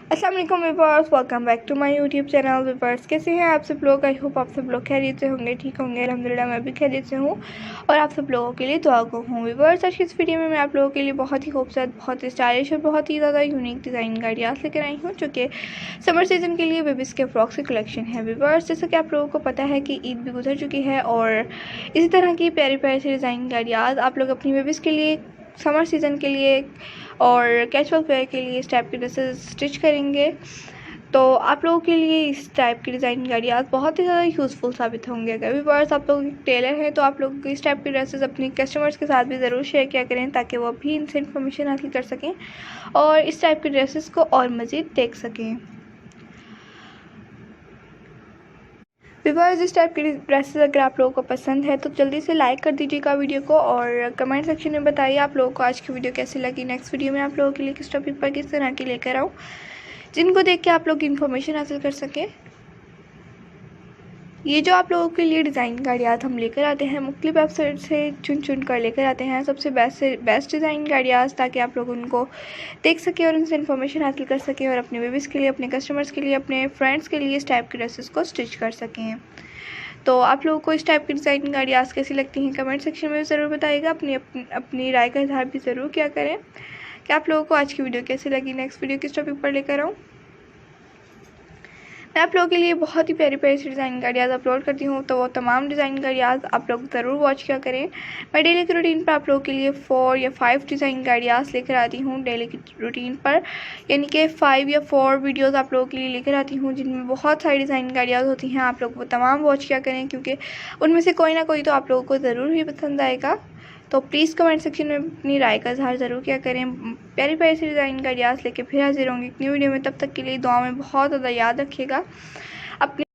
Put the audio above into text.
अस्सलाम वालेकुम viewers, welcome back to my YouTube channel. Viewers, कैसे हैं आप सब लोग? आई होप आप सब लोग खैरियत से होंगे, ठीक होंगे। अल्हम्दुलिल्लाह मैं भी खैरियत से हूँ और आप सब लोगों के लिए दुआ को हूँ। व्यूअर्स, आज की इस वीडियो में मैं आप लोगों के लिए बहुत ही खूबसूरत, बहुत ही स्टाइलिश और बहुत ही ज़्यादा यूनिक डिज़ाइन गाड़ियाँ लेकर आई हूँ, जो कि समर सीज़न के लिए बेबीज़ के फ्रॉक्स की कलेक्शन है। व्यूअर्स, जैसा कि आप लोगों को पता है कि ईद भी गुजर चुकी है और इसी तरह की प्यारी प्यारी सी डिज़ाइन गाड़ियाँ आप लोग अपनी बेबीज़ के लिए समर सीज़न के लिए और कैजुअल वेयर के लिए इस टाइप के ड्रेसेस स्टिच करेंगे। तो आप लोगों के लिए इस टाइप की डिज़ाइन गाड़ियाँ बहुत ही ज़्यादा यूज़फुल साबित होंगे। अगर व्यूअर्स आप लोग टेलर हैं तो आप लोग इस टाइप के ड्रेसेस अपने कस्टमर्स के साथ भी ज़रूर शेयर किया करें, ताकि वो भी इनसे इन्फॉर्मेशन हासिल कर सकें और इस टाइप के ड्रेसेस को और मज़ीद देख सकें। व्यूअर्स, इस टाइप की ड्रेसेस अगर आप लोगों को पसंद है तो जल्दी से लाइक कर दीजिएगा वीडियो को और कमेंट सेक्शन में बताइए आप लोगों को आज की वीडियो कैसी लगी। नेक्स्ट वीडियो में आप लोगों के लिए किस टॉपिक पर किस तरह की लेकर आऊँ, जिनको देख के आप लोग इन्फॉर्मेशन हासिल कर सकें। ये जो आप लोगों के लिए डिज़ाइन गाड़ियाँ हम लेकर आते हैं, मुख्तलिफ वेबसाइट से चुन कर लेकर आते हैं सबसे बेस्ट से बेस्ट डिज़ाइन गाड़ियाँ, ताकि आप लोग उनको देख सकें और उनसे इन्फॉर्मेशन हासिल कर सकें और अपने बेबीज़ के लिए, अपने कस्टमर्स के लिए, अपने फ्रेंड्स के लिए इस टाइप के ड्रेसेस को स्टिच कर सकें। तो आप लोगों को इस टाइप की डिज़ाइन गाड़ियाँ कैसी लगती हैं कमेंट सेक्शन में ज़रूर बताइएगा। अपनी राय का इजहार भी ज़रूर किया करें कि आप लोगों को आज की वीडियो कैसी लगी। नेक्स्ट वीडियो किस टॉपिक पर लेकर आऊँ। मैं आप लोगों के लिए बहुत ही प्यारी प्यारी सी डिज़ाइन गाड़ियाँ अपलोड करती हूँ, तो वो तमाम डिज़ाइन गाड़ियाँ आप लोग ज़रूर वॉच किया करें। मैं डेली की रूटीन पर आप लोगों के लिए 4 या 5 डिज़ाइन गाड़ियाँ लेकर आती हूँ डेली की रूटीन पर, यानी कि 5 या 4 वीडियोज़ आप लोगों के लिए लेकर आती हूँ, जिनमें बहुत सारी डिज़ाइन गाड़ियाँ होती हैं। आप लोग वो तमाम वॉच किया करें, क्योंकि उनमें से कोई ना कोई तो आप लोगों को ज़रूर ही पसंद आएगा। तो प्लीज़ कमेंट सेक्शन में अपनी राय का इजहार ज़रूर किया करें। प्यारी प्यारी सी डिज़ाइन गाड़ियाँ लेके फिर हाजिर होंगी एक न्यू वीडियो में। तब तक के लिए दुआ में बहुत ज़्यादा याद रखिएगा अपने